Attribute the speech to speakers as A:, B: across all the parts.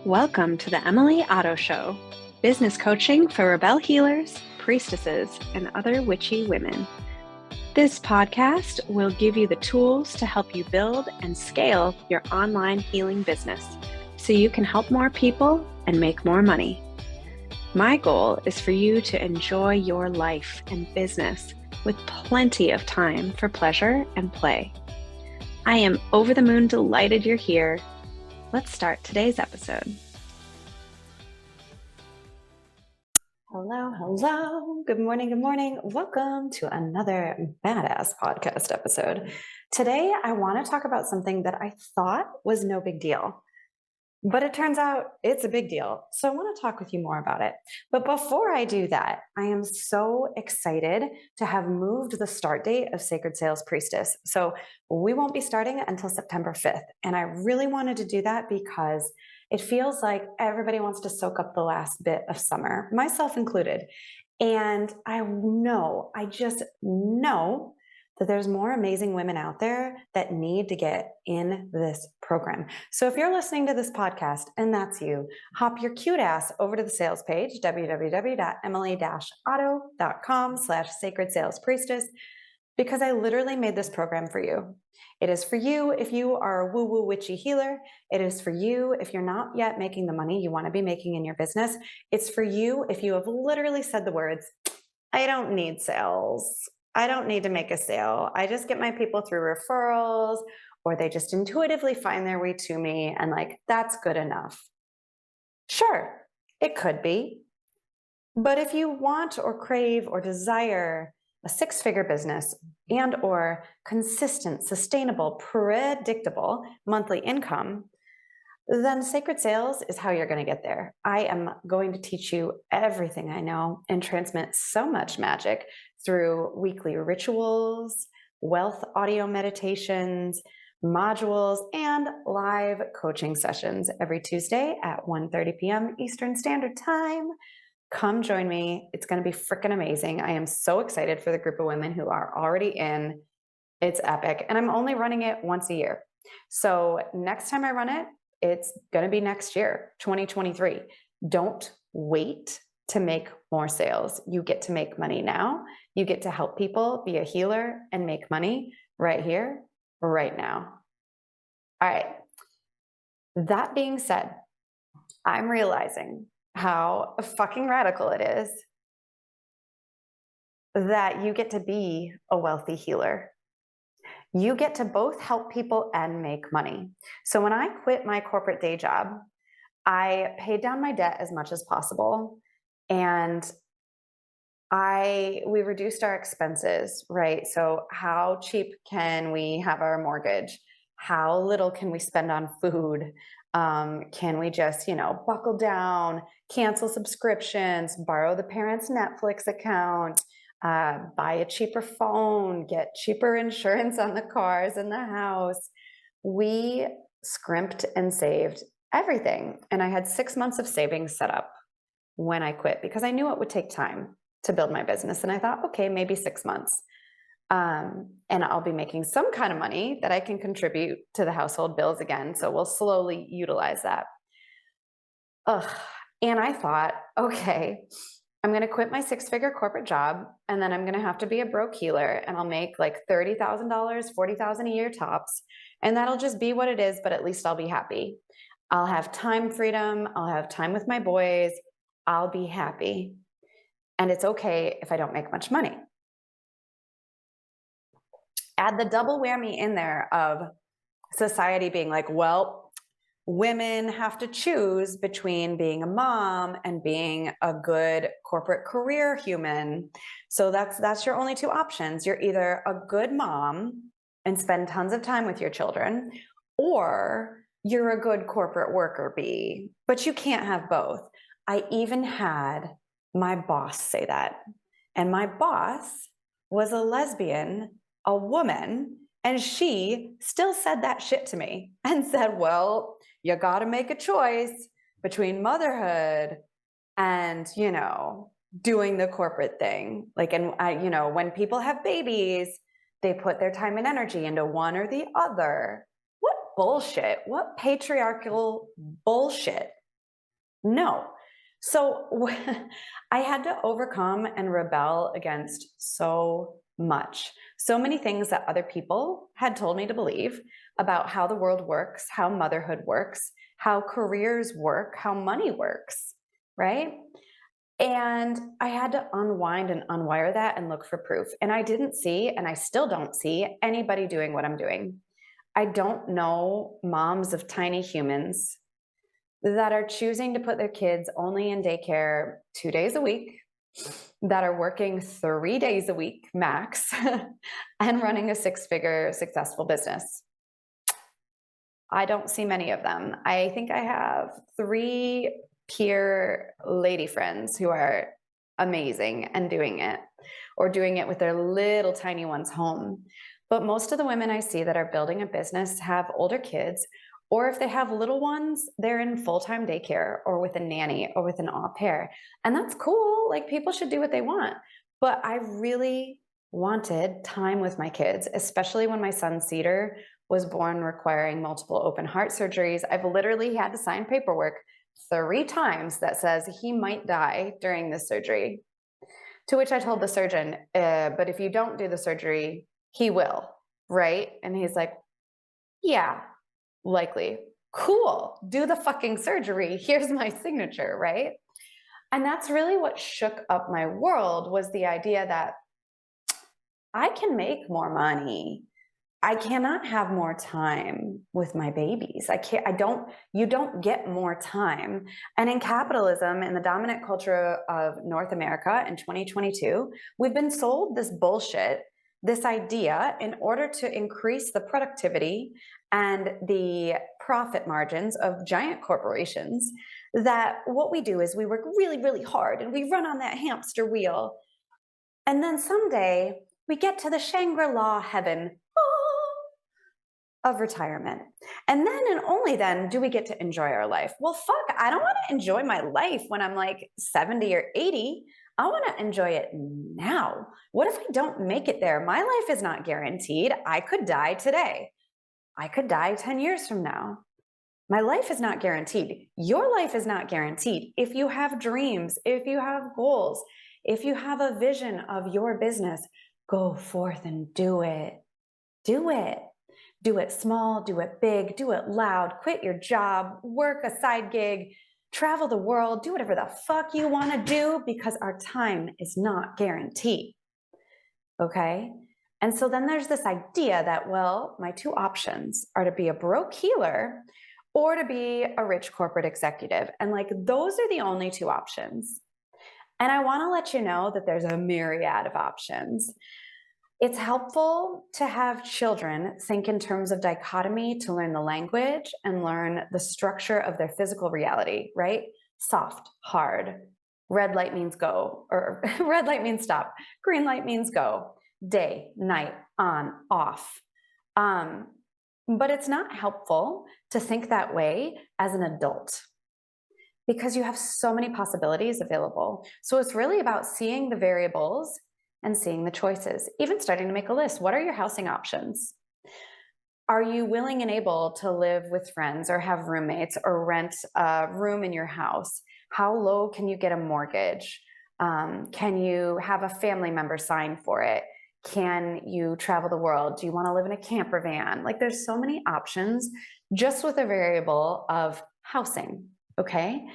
A: Welcome to the Emily Otto Show, business coaching for rebel healers, priestesses, and other witchy women. This podcast will give you the tools to help you build and scale your online healing business so you can help more people and make more money. My goal is for you to enjoy your life and business with plenty of time for pleasure and play. I am over the moon delighted you're here. Let's start today's episode. Hello. Good morning. Welcome to another badass podcast episode. Today, I want to talk about something that I thought was no big deal, but it turns out it's a big deal. So I want to talk with you more about it. But before I do that, I am so excited to have moved the start date of Sacred Sales Priestess. So we won't be starting until September 5th. And I really wanted to do that because it feels like everybody wants to soak up the last bit of summer, myself included. And I just know that there's more amazing women out there that need to get in this program. So if you're listening to this podcast and that's you, hop your cute ass over to the sales page, www.emily-otto.com/sacred sales priestess, because I literally made this program for you. It is for you if you are a woo-woo witchy healer. It is for you if you're not yet making the money you want to be making in your business. It's for you if you have literally said the words, I don't need sales. I don't need to make a sale. I just get my people through referrals, or they just intuitively find their way to me, and that's good enough. Sure, it could be. But if you want or crave or desire a six-figure business and or consistent, sustainable, predictable monthly income, then Sacred Sales is how you're going to get there. I am going to teach you everything I know and transmit so much magic through weekly rituals, wealth audio meditations, modules, and live coaching sessions every Tuesday at 1:30 p.m. Eastern Standard Time. Come join me. It's going to be freaking amazing. I am so excited for the group of women who are already in. It's epic. And I'm only running it once a year. So next time I run it, it's going to be next year, 2023. Don't wait to make more sales. You get to make money now. You get to help people be a healer and make money right here, right now. All right. That being said, I'm realizing how fucking radical it is that you get to be a wealthy healer. You get to both help people and make money. So when I quit my corporate day job, I paid down my debt as much as possible. And we reduced our expenses, right? So how cheap can we have our mortgage? How little can we spend on food? Can we just, buckle down, cancel subscriptions, borrow the parents' Netflix account, buy a cheaper phone, get cheaper insurance on the cars and the house? We scrimped and saved everything. And I had 6 months of savings set up when I quit because I knew it would take time to build my business. And I thought, okay, maybe 6 months. And I'll be making some kind of money that I can contribute to the household bills again. So we'll slowly utilize that. And I thought, okay, I'm going to quit my 6-figure corporate job, and then I'm going to have to be a broke healer, and I'll make $30,000, $40,000 a year tops. And that'll just be what it is, but at least I'll be happy. I'll have time freedom. I'll have time with my boys. I'll be happy. And it's okay if I don't make much money. Add the double whammy in there of society being like, well, women have to choose between being a mom and being a good corporate career human. So that's your only two options. You're either a good mom and spend tons of time with your children, or you're a good corporate worker bee, but you can't have both. I even had my boss say that. And my boss was a lesbian, a woman, and she still said that shit to me and said, well, you got to make a choice between motherhood and, doing the corporate thing. When people have babies, they put their time and energy into one or the other. What bullshit. What patriarchal bullshit No. So I had to overcome and rebel against so much. So many things that other people had told me to believe about how the world works, how motherhood works, how careers work, how money works, right? And I had to unwind and unwire that and look for proof. And I didn't see, and I still don't see anybody doing what I'm doing. I don't know moms of tiny humans that are choosing to put their kids only in daycare 2 days a week, that are working 3 days a week max, and running a six-figure successful business. I don't see many of them. I think I have 3 peer lady friends who are amazing and doing it, or doing it with their little tiny ones home. But most of the women I see that are building a business have older kids, or if they have little ones, they're in full-time daycare or with a nanny or with an au pair. And that's cool. Like, people should do what they want. But I really wanted time with my kids, especially when my son Cedar was born requiring multiple open heart surgeries. I've literally had to sign paperwork 3 times that says he might die during this surgery. To which I told the surgeon, but if you don't do the surgery, he will, right? And he's like, yeah, likely. Cool, do the fucking surgery. Here's my signature, right? And that's really what shook up my world, was the idea that I can make more money. I cannot have more time with my babies. You don't get more time. And in capitalism, in the dominant culture of North America in 2022, we've been sold this bullshit, this idea, in order to increase the productivity and the profit margins of giant corporations, that what we do is we work really, really hard and we run on that hamster wheel. And then someday we get to the Shangri-La heaven of retirement. And then and only then do we get to enjoy our life. Well, fuck, I don't want to enjoy my life when I'm like 70 or 80. I want to enjoy it now. What if I don't make it there? My life is not guaranteed. I could die today. I could die 10 years from now. My life is not guaranteed. Your life is not guaranteed. If you have dreams, if you have goals, if you have a vision of your business, go forth and do it. Do it. Do it small, do it big, do it loud, quit your job, work a side gig, travel the world, do whatever the fuck you want to do, because our time is not guaranteed. Okay? And so then there's this idea that, well, my 2 options are to be a broke healer or to be a rich corporate executive. And like, those are the only 2 options. And I want to let you know that there's a myriad of options. It's helpful to have children think in terms of dichotomy to learn the language and learn the structure of their physical reality, right? Soft, hard. Red light means go, or red light means stop. Green light means go. Day, night, on, off. But it's not helpful to think that way as an adult, because you have so many possibilities available. So it's really about seeing the variables and seeing the choices, even starting to make a list. What are your housing options? Are you willing and able to live with friends or have roommates or rent a room in your house? How low can you get a mortgage? Can you have a family member sign for it? Can you travel the world? Do you want to live in a camper van? Like, there's so many options just with a variable of housing, okay?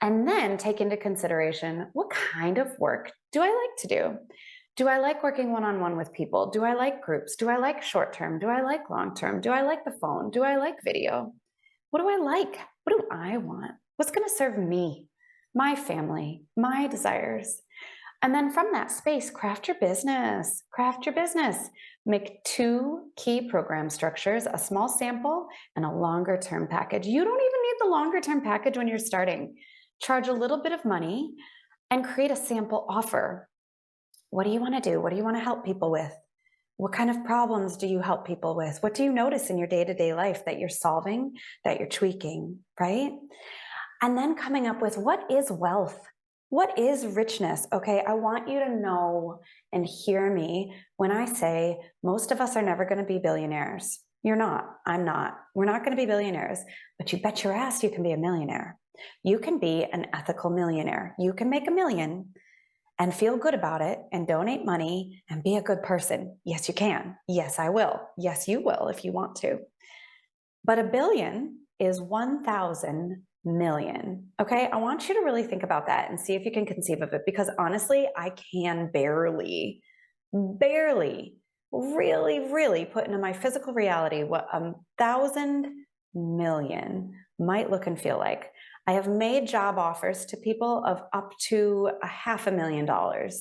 A: And then take into consideration, what kind of work do I like to do? Do I like working one-on-one with people? Do I like groups? Do I like short-term? Do I like long-term? Do I like the phone? Do I like video? What do I like? What do I want? What's going to serve me, my family, my desires? And then from that space, craft your business. Craft your business. Make 2 key program structures, a small sample and a longer-term package. You don't even need the longer-term package when you're starting. Charge a little bit of money and create a sample offer. What do you want to do? What do you want to help people with? What kind of problems do you help people with? What do you notice in your day-to-day life that you're solving, that you're tweaking, right? And then coming up with, what is wealth? What is richness? Okay, I want you to know and hear me when I say most of us are never going to be billionaires. You're not. I'm not. We're not going to be billionaires, but you bet your ass you can be a millionaire. You can be an ethical millionaire. You can make $1 million and feel good about it and donate money and be a good person. Yes, you can. Yes, I will. Yes, you will if you want to. But $1 billion is 1,000 million. Okay, I want you to really think about that and see if you can conceive of it, because honestly, I can barely, really put into my physical reality what 1,000 million might look and feel like. I have made job offers to people of up to $500,000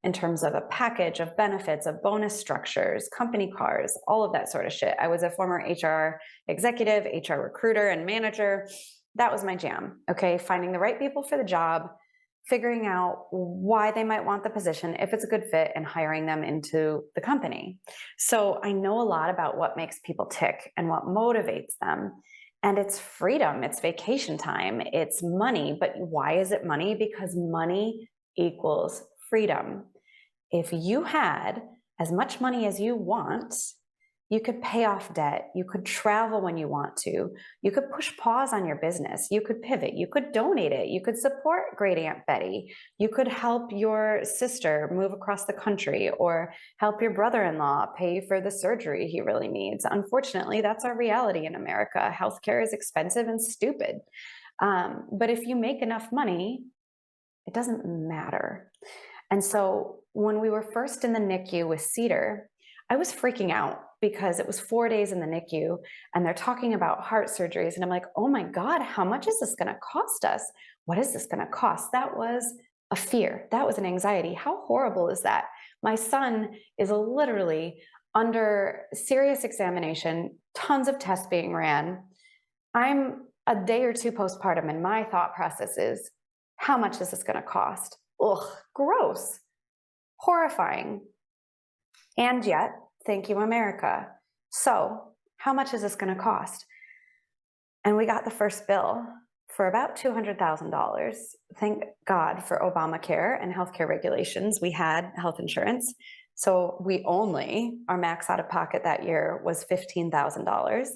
A: in terms of a package of benefits, of bonus structures, company cars, all of that sort of shit. I was a former HR executive, HR recruiter, and manager. That was my jam, okay? Finding the right people for the job, figuring out why they might want the position, if it's a good fit, and hiring them into the company. So I know a lot about what makes people tick and what motivates them. And it's freedom, it's vacation time, it's money. But why is it money? Because money equals freedom. If you had as much money as you want, you could pay off debt, you could travel when you want to, you could push pause on your business, you could pivot, you could donate it, you could support great Aunt Betty, you could help your sister move across the country, or help your brother-in-law pay for the surgery he really needs. Unfortunately, that's our reality in America. Healthcare is expensive and stupid. But if you make enough money, it doesn't matter. And so when we were first in the NICU with Cedar, I was freaking out because it was 4 days in the NICU and they're talking about heart surgeries. And I'm like, oh my God, how much is this going to cost us? What is this going to cost? That was a fear. That was an anxiety. How horrible is that? My son is literally under serious examination, tons of tests being ran. I'm a day or two postpartum and my thought process is, how much is this going to cost? Ugh, gross, horrifying. And yet, thank you, America. So how much is this going to cost? And we got the first bill for about $200,000. Thank God for Obamacare and healthcare regulations. We had health insurance. So our max out of pocket that year was $15,000.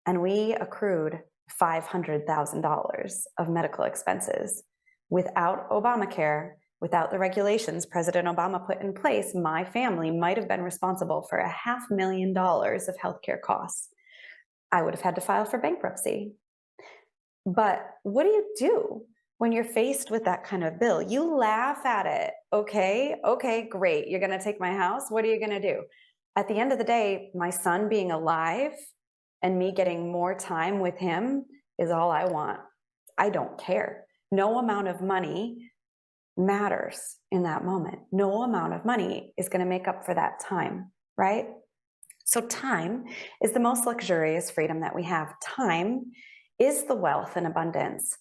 A: And we accrued $500,000 of medical expenses. Without Obamacare, without the regulations President Obama put in place, my family might have been responsible for $500,000 of healthcare costs. I would have had to file for bankruptcy. But what do you do when you're faced with that kind of bill? You laugh at it. Okay, great. You're going to take my house. What are you going to do? At the end of the day, my son being alive and me getting more time with him is all I want. I don't care. No amount of money matters in that moment. No amount of money is going to make up for that time, right? So time is the most luxurious freedom that we have. Time is the wealth and abundance.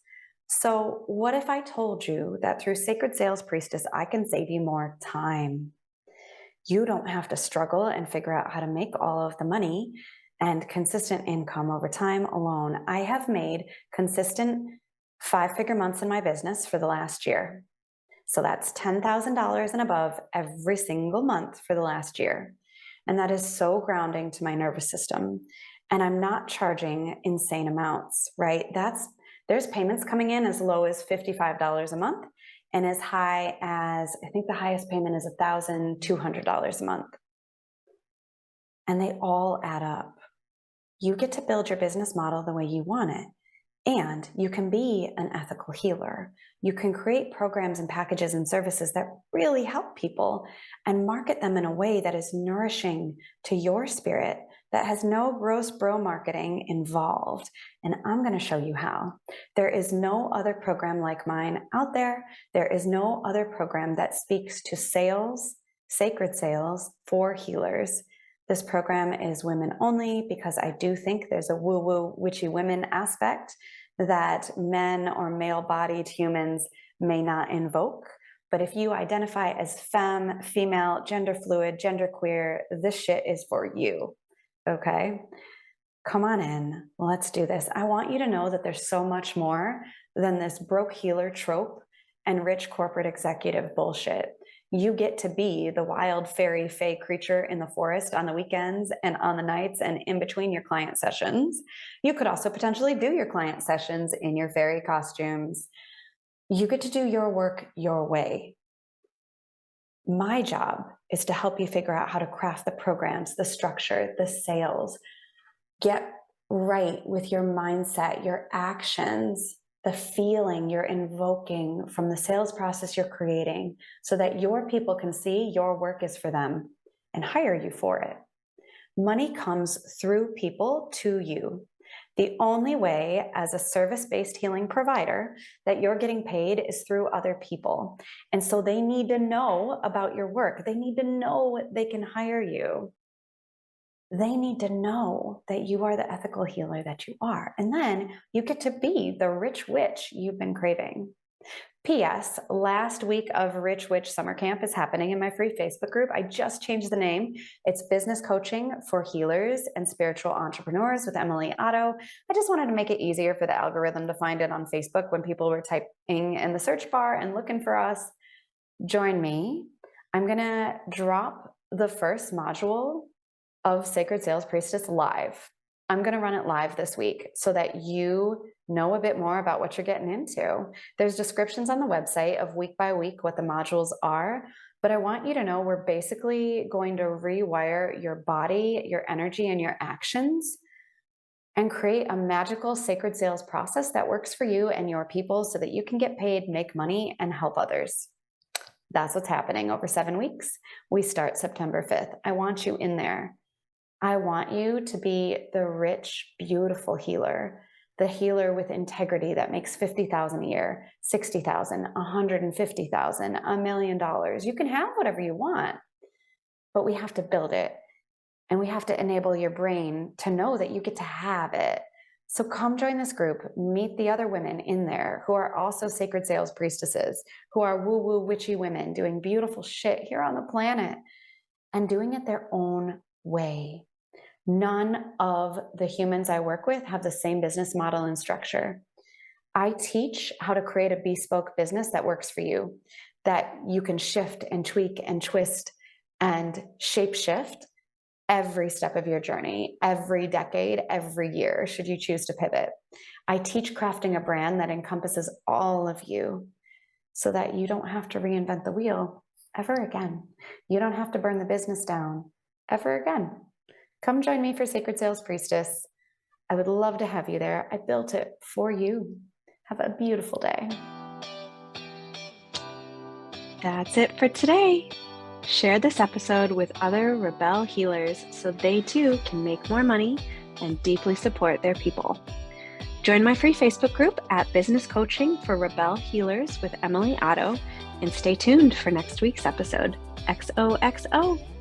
A: So what if I told you that through Sacred Sales Priestess, I can save you more time? You don't have to struggle and figure out how to make all of the money and consistent income over time alone. I have made consistent 5-figure months in my business for the last year. So that's $10,000 and above every single month for the last year. And that is so grounding to my nervous system. And I'm not charging insane amounts, right? There's payments coming in as low as $55 a month and as high as, I think the highest payment is $1,200 a month. And they all add up. You get to build your business model the way you want it. And you can be an ethical healer. You can create programs and packages and services that really help people and market them in a way that is nourishing to your spirit, that has no gross bro marketing involved. And I'm going to show you how. There is no other program like mine out there. There is no other program that speaks to sales, sacred sales for healers. This program is women only because I do think there's a woo-woo witchy women aspect that men or male-bodied humans may not invoke. But if you identify as femme, female, gender fluid, genderqueer, this shit is for you, okay? Come on in, let's do this. I want you to know that there's so much more than this broke healer trope and rich corporate executive bullshit. You get to be the wild fairy fae creature in the forest on the weekends and on the nights and in between your client sessions. You could also potentially do your client sessions in your fairy costumes. You get to do your work your way. My job is to help you figure out how to craft the programs, the structure, the sales, get right with your mindset, your actions, the feeling you're invoking from the sales process you're creating, so that your people can see your work is for them and hire you for it. Money comes through people to you. The only way as a service-based healing provider that you're getting paid is through other people. And so they need to know about your work. They need to know they can hire you. They need to know that you are the ethical healer that you are. And then you get to be the rich witch you've been craving. P.S. Last week of Rich Witch Summer Camp is happening in my free Facebook group. I just changed the name. It's Business Coaching for Healers and Spiritual Entrepreneurs with Emily Otto. I just wanted to make it easier for the algorithm to find it on Facebook when people were typing in the search bar and looking for us. Join me. I'm going to drop the first module of Sacred Sales Priestess live. I'm going to run it live this week so that you know a bit more about what you're getting into. There's descriptions on the website of week by week what the modules are, but I want you to know we're basically going to rewire your body, your energy, and your actions and create a magical sacred sales process that works for you and your people so that you can get paid, make money, and help others. That's what's happening over 7 weeks. We start September 5th. I want you in there. I want you to be the rich, beautiful healer, the healer with integrity that makes $50,000 a year, $60,000, $150,000, $1 million. You can have whatever you want, but we have to build it. And we have to enable your brain to know that you get to have it. So come join this group, meet the other women in there who are also sacred sales priestesses, who are woo-woo witchy women doing beautiful shit here on the planet and doing it their own way. None of the humans I work with have the same business model and structure. I teach how to create a bespoke business that works for you, that you can shift and tweak and twist and shape shift every step of your journey, every decade, every year, should you choose to pivot. I teach crafting a brand that encompasses all of you so that you don't have to reinvent the wheel ever again. You don't have to burn the business down ever again. Come join me for Sacred Sales Priestess. I would love to have you there. I built it for you. Have a beautiful day.
B: That's it for today. Share this episode with other Rebel healers so they too can make more money and deeply support their people. Join my free Facebook group at Business Coaching for Rebel Healers with Emily Otto, and stay tuned for next week's episode. XOXO.